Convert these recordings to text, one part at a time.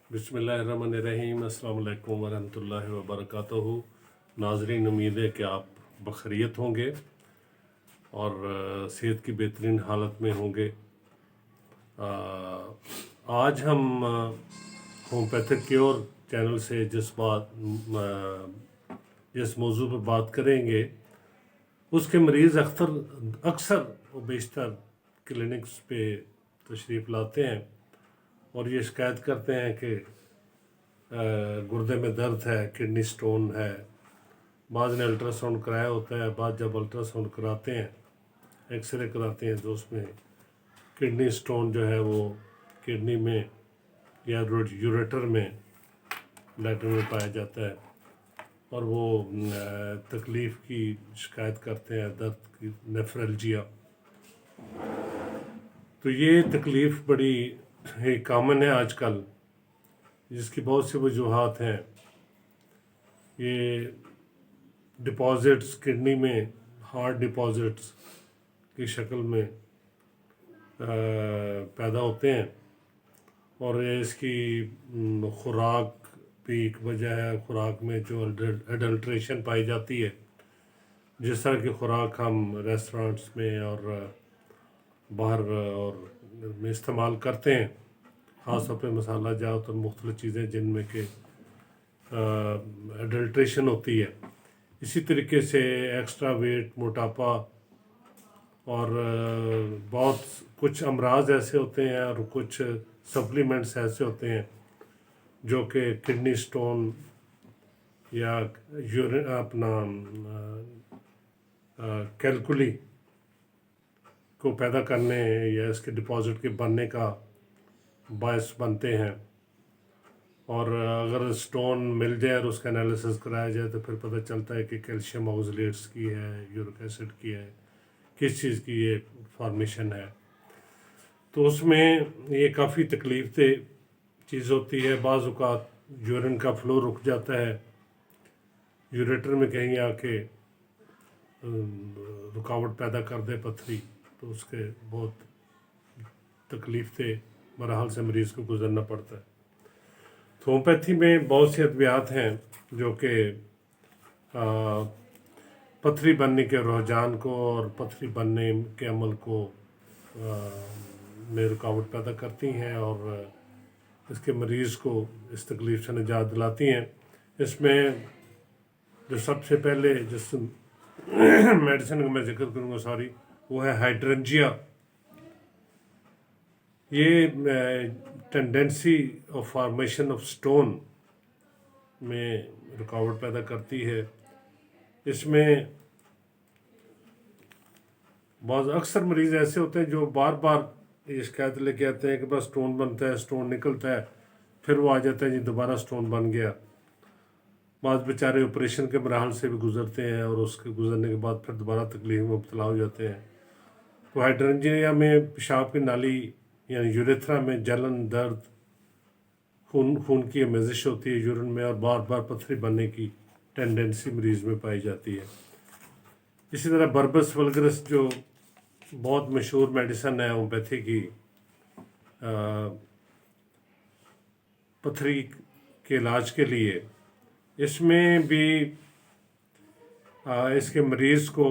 बिस्मिल्लाहिर्रहमानिर्रहीम। अस्सलाम वालेकुम वरहमतुल्लाहि वबरकातुहू। नाज़रीन, उम्मीद है कि आप बखैरियत होंगे और सेहत की बेहतरीन हालत में होंगे। आज हम होम्योपैथिक क्योर चैनल से जिस मौजू पर बात करेंगे उसके मरीज़ अक्सर व बेशतर क्लिनिक्स पे तशरीफ़ लाते हैं और ये शिकायत करते हैं कि गुर्दे में दर्द है, किडनी स्टोन है। बाद ने अल्ट्रासाउंड कराया होता है, बाद जब अल्ट्रासाउंड कराते हैं, एक्सरे कराते हैं तो उसमें किडनी स्टोन जो है वो किडनी में या यूरेटर में, ब्लैडर में पाया जाता है और वो तकलीफ़ की शिकायत करते हैं, दर्द की, नेफ्रेल्जिया। तो ये तकलीफ़ बड़ी कॉमन है आजकल, जिसकी बहुत सी वजूहात हैं। ये डिपॉज़िट्स किडनी में, हार्ट डिपॉज़िट्स की शक्ल में पैदा होते हैं और इसकी खुराक भी एक वजह है। खुराक में जो एडल्ट्रेशन पाई जाती है, जिस तरह की खुराक हम रेस्टोरेंट्स में और बाहर और में इस्तेमाल करते हैं, ख़ास तौर पे मसाला जात और मुख्तलिफ़ चीज़ें जिनमें कि एडल्ट्रेशन होती है। इसी तरीके से एक्स्ट्रा वेट, मोटापा और बहुत कुछ अमराज ऐसे होते हैं और कुछ सप्लीमेंट्स ऐसे होते हैं जो कि किडनी स्टोन या कैलकुली को पैदा करने या इसके डिपॉजिट के बनने का बायस बनते हैं। और अगर स्टोन मिल जाए और उसका एनालिसिस कराया जाए तो फिर पता चलता है कि कैल्शियम ऑक्सलेट्स की है, यूरिक एसिड की है, किस चीज़ की ये फॉर्मेशन है। तो उसमें ये काफ़ी तकलीफ दे चीज़ होती है। बाज़ औक़ात यूरिन का फ्लो रुक जाता है, यूरेटर में कहीं आके रुकावट पैदा कर दे पथरी, तो उसके बहुत तकलीफ से मराहल से मरीज़ को गुज़रना पड़ता है। तो होम्योपैथी में बहुत सी अद्वियात हैं जो कि पथरी बनने के रुझान को और पथरी बनने के अमल को में रुकावट पैदा करती हैं और इसके मरीज़ को इस तकलीफ़ से निजात दिलाती हैं। इसमें जो सबसे पहले जिस मेडिसिन का मैं जिक्र करूँगा वो है हाइड्रेंजिया। ये tendency of formation of stone में रुकावट पैदा करती है। इसमें बहुत अक्सर मरीज़ ऐसे होते हैं जो बार बार ये शिकायत लेके आते हैं कि बस स्टोन बनता है, स्टोन निकलता है, फिर वो आ जाता है जी दोबारा स्टोन बन गया। बाद बेचारे ऑपरेशन के मराहल से भी गुजरते हैं और उसके गुजरने के बाद फिर दोबारा तकलीफ में मुब्तला हो जाते हैं। तो हाइड्रेंजिया में पेशाब की नाली यानी यूरेथ्रा में जलन, दर्द, खून की अमेजिश होती है यूरिन में और बार बार पथरी बनने की टेंडेंसी मरीज़ में पाई जाती है। इसी तरह बर्बस वल्गरस जो बहुत मशहूर मेडिसन है होम्योपैथी की, पथरी के इलाज के लिए, इसमें भी इसके मरीज़ को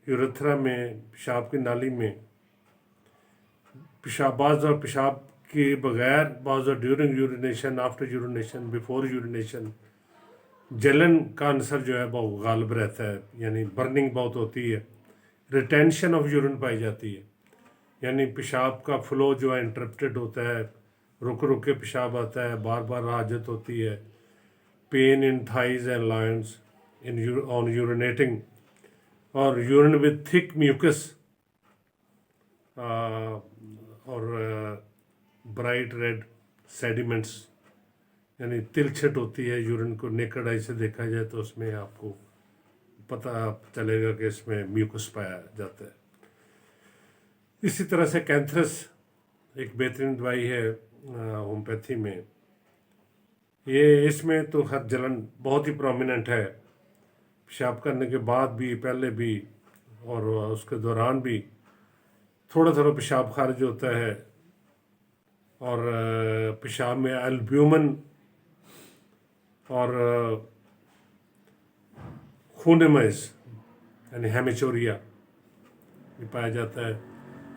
यूरेथ्रा में, पेशाब की नाली में पेशाब के बगैर, बाज़ during urination, after urination, before urination जलन का आंसर जो है बहुत गालिब रहता है, यानी बर्निंग बहुत होती है, रिटेंशन ऑफ यूरिन पाई जाती है, यानी पेशाब का फ्लो जो है इंटरप्टेड होता है, रुक रुक के पेशाब आता है, बार बार हाजत होती है, pain in thighs and lion's on urinating और यूरिन विद थिक म्यूकस और ब्राइट रेड सेडिमेंट्स, यानी तिलछट होती है यूरिन को। नेकेड आई से देखा जाए तो उसमें आपको पता चलेगा कि इसमें म्यूकस पाया जाता है। इसी तरह से कैंथरस एक बेहतरीन दवाई है होम्योपैथी में। ये इसमें तो हर जलन बहुत ही प्रोमिनेंट है, पेशाब करने के बाद भी, पहले भी और उसके दौरान भी थोड़ा थोड़ा पेशाब खारिज होता है और पेशाब में एल्ब्यूमिन और खून मैज़ यानी हेमेचोरिया ये पाया जाता है।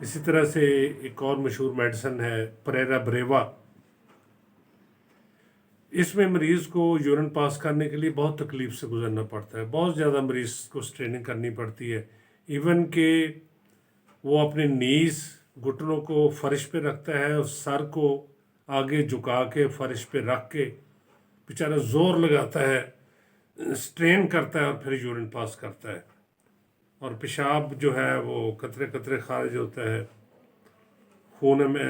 इसी तरह से एक और मशहूर मेडिसिन है परेरा ब्रेवा। इसमें मरीज़ को यूरिन पास करने के लिए बहुत तकलीफ़ से गुजरना पड़ता है, बहुत ज़्यादा मरीज़ को स्ट्रेनिंग करनी पड़ती है। इवन कि वो अपने नीज़ घुटनों को फर्श पे रखता है और सर को आगे झुका के फर्श पे रख के बेचारा ज़ोर लगाता है, स्ट्रेन करता है और फिर यूरिन पास करता है। और पेशाब जो है वो कतरे कतरे खारिज होता है, खून में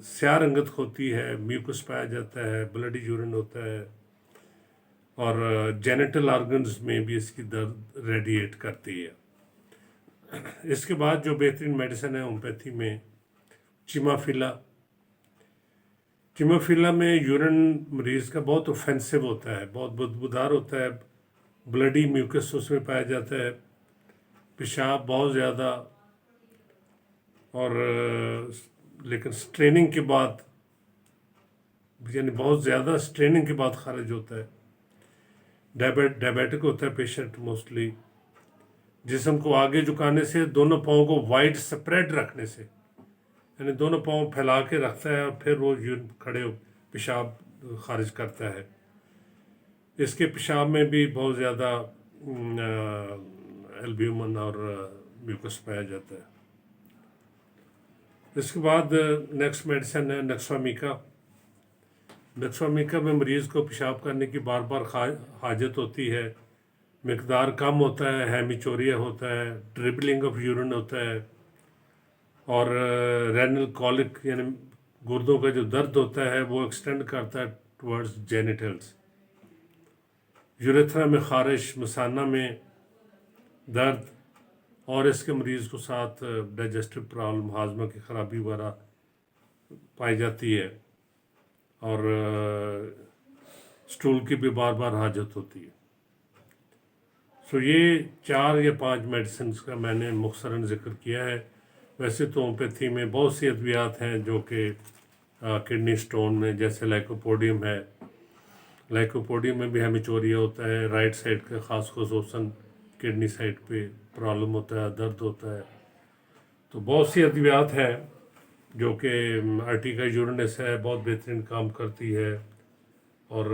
स्याह रंगत होती है, म्यूकस पाया जाता है, ब्लडी यूरिन होता है और जेनिटल ऑर्गन्स में भी इसकी दर्द रेडिएट करती है। इसके बाद जो बेहतरीन मेडिसिन है होम्योपैथी में चिमाफिला। चिमाफिला में यूरिन मरीज़ का बहुत ऑफेंसिव होता है, बहुत बदबूदार होता है, ब्लडी म्यूकस उसमें पाया जाता है, पेशाब बहुत ज़्यादा और लेकिन स्ट्रेनिंग के बाद यानी बहुत ज़्यादा स्ट्रेनिंग के बाद खारिज होता है। डायबिटिक होता है पेशेंट मोस्टली। जिस्म को आगे झुकाने से, दोनों पाँव को वाइड स्प्रेड रखने से, यानी दोनों पाँव फैला के रखता है और फिर वो खड़े पेशाब खारिज करता है। इसके पेशाब में भी बहुत ज़्यादा एल्ब्यूमिन और म्यूकस पाया जाता है। इसके बाद नेक्स्ट मेडिसिन है नक्सवामिका। नक्सवामिका में मरीज़ को पेशाब करने की बार बार हाजत होती है, मिकदार कम होता है, हेमिचोरिया होता है, ड्रिबलिंग ऑफ यूरिन होता है और रेनल कॉलिक यानी गुर्दों का जो दर्द होता है वो एक्सटेंड करता है टुवर्ड्स जेनिटल्स। यूरेथ्रा में खारिश, मसाना में दर्द और इसके मरीज़ को साथ डाइजेस्टिव प्रॉब्लम, हाजमा की ख़राबी वगैरह पाई जाती है और स्टूल की भी बार बार हाजत होती है। सो ये 4 या 5 मेडिसिन का मैंने मुख्तसरन ज़िक्र किया है। वैसे तो होम्योपैथी में बहुत सी अद्वियात हैं जो कि किडनी स्टोन में, जैसे लाइकोपोडियम है, लाइकोपोडियम में भी हेमिचोरिया होता है, राइट साइड का ख़ास खसूसन किडनी साइड पे प्रॉब्लम होता है, दर्द होता है। तो बहुत सी अद्वियात हैं जो कि अर्टिका यूरिनस है, बहुत बेहतरीन काम करती है और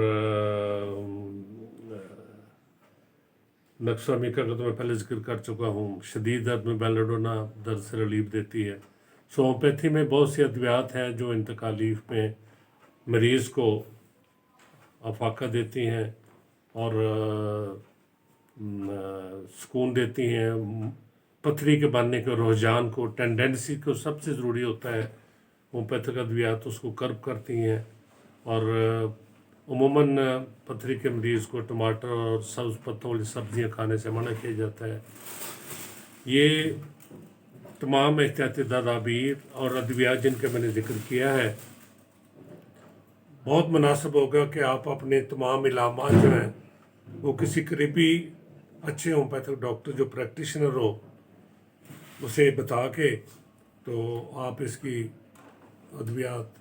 नक्सवामिका का तो मैं पहले जिक्र कर चुका हूँ। शदीद दर्द में बेलाडोना दर्द से रिलीफ देती है। सो होम्योपैथी में बहुत सी अद्वियात हैं जो इंतकालीफ में मरीज़ को अफाका देती हैं और सुकून देती हैं, पथरी के बनने के रुझान को, टेंडेंसी को सबसे ज़रूरी होता है होम्योपैथिक अद्वियात उसको कर्ब करती हैं और उमूमन पथरी के मरीज़ को टमाटर और सब्ज़ पत्तों वाली सब्ज़ियाँ खाने से मना किया जाता है। ये तमाम एहतियाती तदाबीर और अद्वियात जिनका मैंने ज़िक्र किया है, बहुत मुनासिब होगा कि आप अपने तमाम इलामात जो हैं वो किसी करीबी अच्छे होम्योपैथिक डॉक्टर जो प्रैक्टिशनर हो उसे बता के तो आप इसकी अद्वियात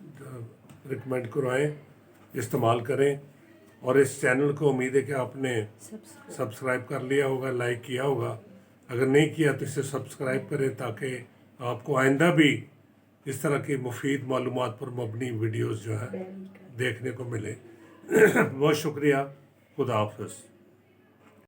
रिकमेंड करवाएं, इस्तेमाल करें। और इस चैनल को उम्मीद है कि आपने सब्सक्राइब कर लिया होगा, लाइक किया होगा। अगर नहीं किया तो इसे सब्सक्राइब करें ताकि आपको आइंदा भी इस तरह की मुफीद मालूमात पर मबनी वीडियोस जो है देखने को मिले। बहुत शुक्रिया। खुदा हाफ़िज़।